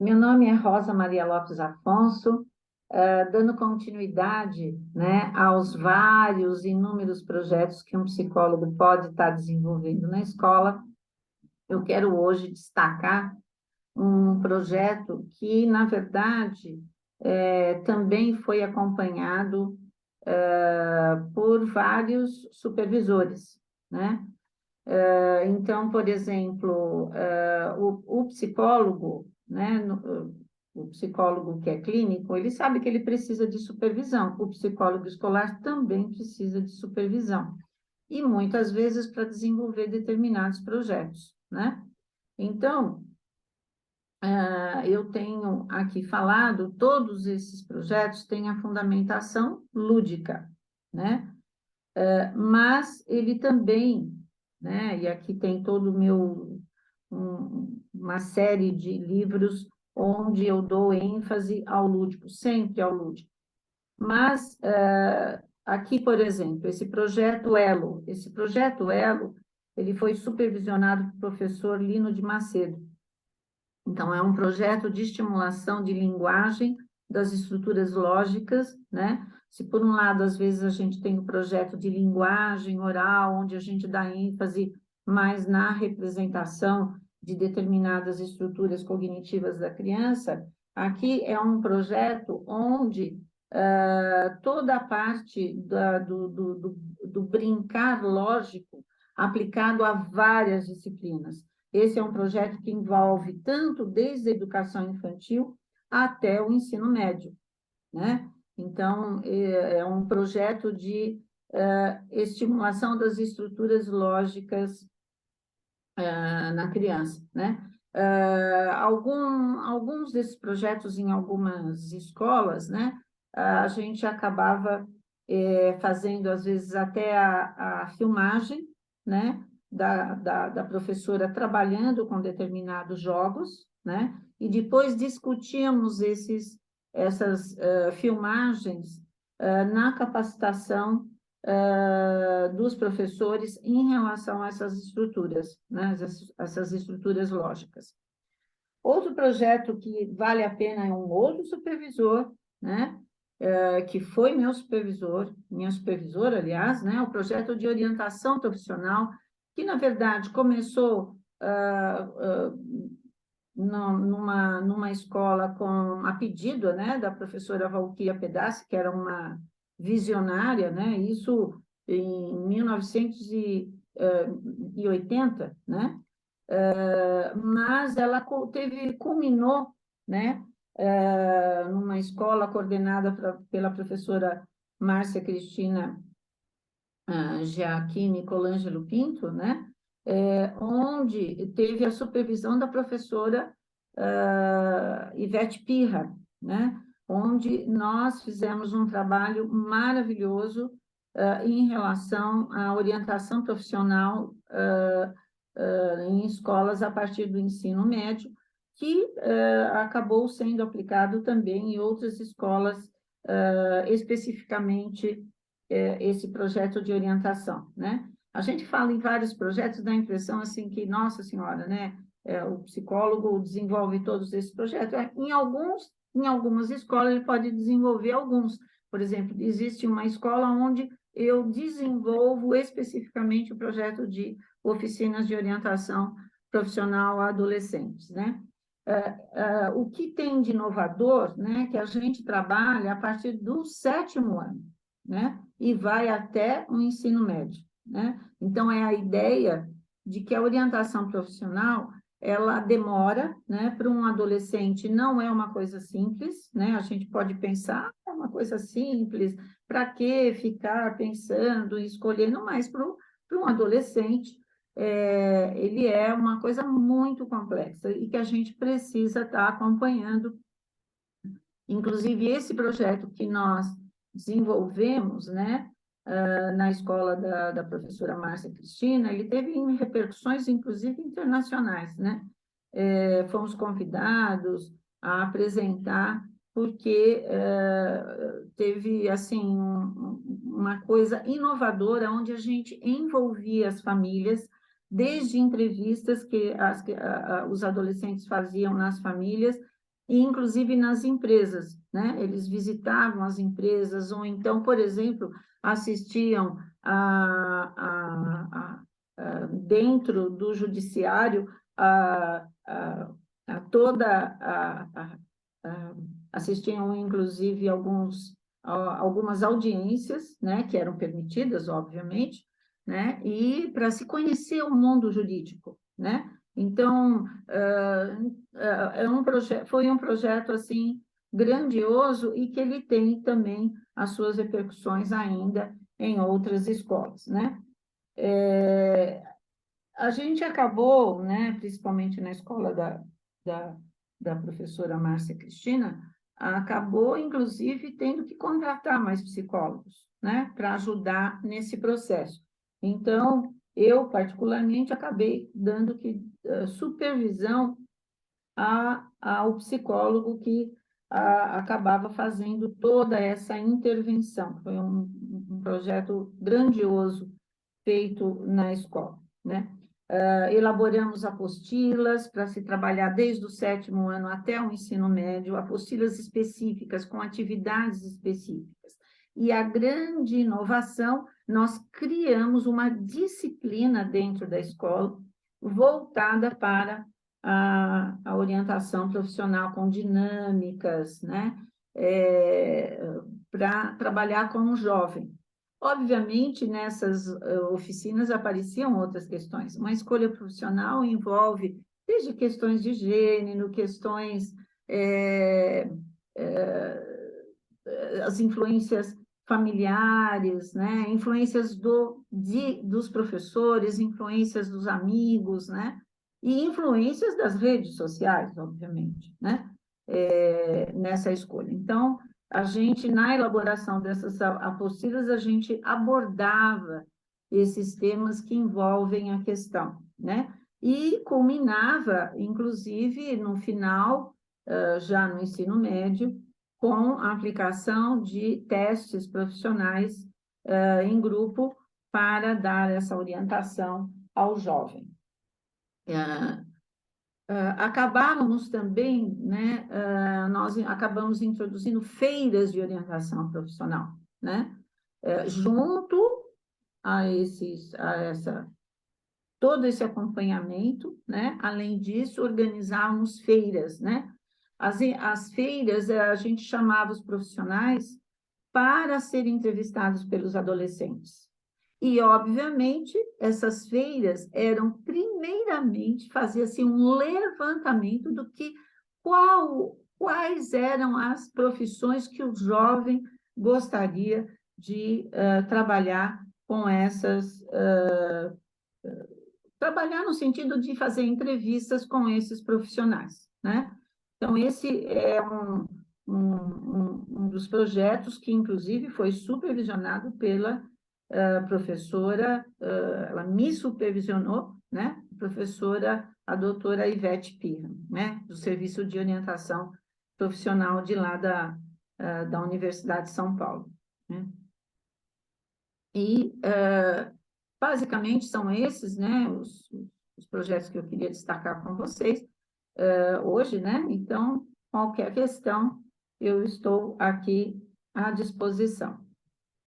Meu nome é Rosa Maria Lopes Afonso, dando continuidade, né, aos vários inúmeros projetos que um psicólogo pode estar desenvolvendo na escola. Eu quero hoje destacar um projeto que, na verdade, também foi acompanhado por vários supervisores, né? Então, por exemplo, o psicólogo, né, o psicólogo que é clínico, ele sabe que ele precisa de supervisão. O psicólogo escolar também precisa de supervisão. E muitas vezes para desenvolver determinados projetos, né? Então, eu tenho aqui falado, todos esses projetos têm a fundamentação lúdica, né? Mas ele também, né, e aqui tem todo o meu, uma série de livros onde eu dou ênfase ao lúdico, sempre ao lúdico. Mas, aqui, por exemplo, esse projeto Elo, ele foi supervisionado pelo professor Lino de Macedo. Então, é um projeto de estimulação de linguagem das estruturas lógicas, né? Se por um lado, às vezes, a gente tem o projeto de linguagem oral, onde a gente dá ênfase mais na representação de determinadas estruturas cognitivas da criança, aqui é um projeto onde toda a parte do brincar lógico aplicado a várias disciplinas. Esse é um projeto que envolve tanto desde a educação infantil até o ensino médio, né? Então, é um projeto de estimulação das estruturas lógicas na criança, né? Alguns desses projetos em algumas escolas, né? A gente acabava fazendo, às vezes, até a filmagem, né? Da professora trabalhando com determinados jogos, né? E depois discutíamos essas filmagens na capacitação dos professores em relação a essas estruturas, né? Essas estruturas lógicas. Outro projeto que vale a pena é um outro supervisor, né? Que foi minha supervisora, aliás, né? O projeto de orientação profissional, que, na verdade, começou numa escola a pedido, né, da professora Valquíria Pedassi, que era uma visionária, né? Isso em 1980, né? Mas ela culminou, né, numa escola coordenada pela professora Márcia Cristina Giacchini Colangelo Pinto, né, onde teve a supervisão da professora Ivete Pirra, né, onde nós fizemos um trabalho maravilhoso em relação à orientação profissional em escolas a partir do ensino médio, que acabou sendo aplicado também em outras escolas, especificamente esse projeto de orientação, né? A gente fala em vários projetos, dá a impressão assim que, nossa senhora, né? O psicólogo desenvolve todos esses projetos. Em algumas escolas ele pode desenvolver alguns. Por exemplo, existe uma escola onde eu desenvolvo especificamente o projeto de oficinas de orientação profissional a adolescentes, né? O que tem de inovador, né? Que a gente trabalha a partir do 7º ano, né? E vai até o ensino médio, né? Então, é a ideia de que a orientação profissional, ela demora, né? Para um adolescente não é uma coisa simples, né? A gente pode pensar, é uma coisa simples, para que ficar pensando e escolhendo, mas para um adolescente, ele é uma coisa muito complexa e que a gente precisa estar acompanhando. Inclusive, esse projeto que nós desenvolvemos, né, na escola da professora Márcia Cristina, ele teve repercussões, inclusive, internacionais, né? Fomos convidados a apresentar, porque teve, assim, uma coisa inovadora, onde a gente envolvia as famílias, desde entrevistas que os adolescentes faziam nas famílias, e inclusive nas empresas, né? Eles visitavam as empresas, ou então, por exemplo, assistiam dentro do judiciário a toda a- assistiam inclusive algumas audiências, né, que eram permitidas, obviamente, né, e para se conhecer o mundo jurídico, né? Então, foi um projeto assim grandioso e que ele tem também as suas repercussões ainda em outras escolas, né? A gente acabou, né, principalmente na escola da, da professora Márcia Cristina, acabou, inclusive, tendo que contratar mais psicólogos, né, para ajudar nesse processo. Então, eu, particularmente, acabei dando supervisão ao psicólogo que acabava fazendo toda essa intervenção. Foi um projeto grandioso feito na escola, né? Elaboramos apostilas para se trabalhar desde o 7º ano até o ensino médio, apostilas específicas, com atividades específicas. E a grande inovação, nós criamos uma disciplina dentro da escola voltada para a orientação profissional com dinâmicas, né? Para trabalhar com o jovem. Obviamente, nessas oficinas apareciam outras questões. Uma escolha profissional envolve desde questões de gênero, questões, as influências familiares, né? Influências dos professores, influências dos amigos, né? E influências das redes sociais, obviamente, né? Nessa escolha. Então, a gente, na elaboração dessas apostilas, a gente abordava esses temas que envolvem a questão, né? E culminava, inclusive, no final, já no ensino médio, com a aplicação de testes profissionais em grupo para dar essa orientação ao jovem. Acabávamos também, né, nós acabamos introduzindo feiras de orientação profissional, né, junto a todo esse acompanhamento, né, além disso, organizávamos feiras, né, as feiras, a gente chamava os profissionais para serem entrevistados pelos adolescentes. E, obviamente, essas feiras eram, primeiramente, fazia-se um levantamento do que quais eram as profissões que o jovem gostaria de trabalhar com trabalhar no sentido de fazer entrevistas com esses profissionais, né? Então, esse é um dos projetos que, inclusive, foi supervisionado pela professora, ela me supervisionou, né? Professora, a doutora Ivete Pirra, né? Do Serviço de Orientação Profissional de lá da Universidade de São Paulo, né? E, basicamente, são esses, né? Os projetos que eu queria destacar com vocês hoje, né? Então, qualquer questão, eu estou aqui à disposição.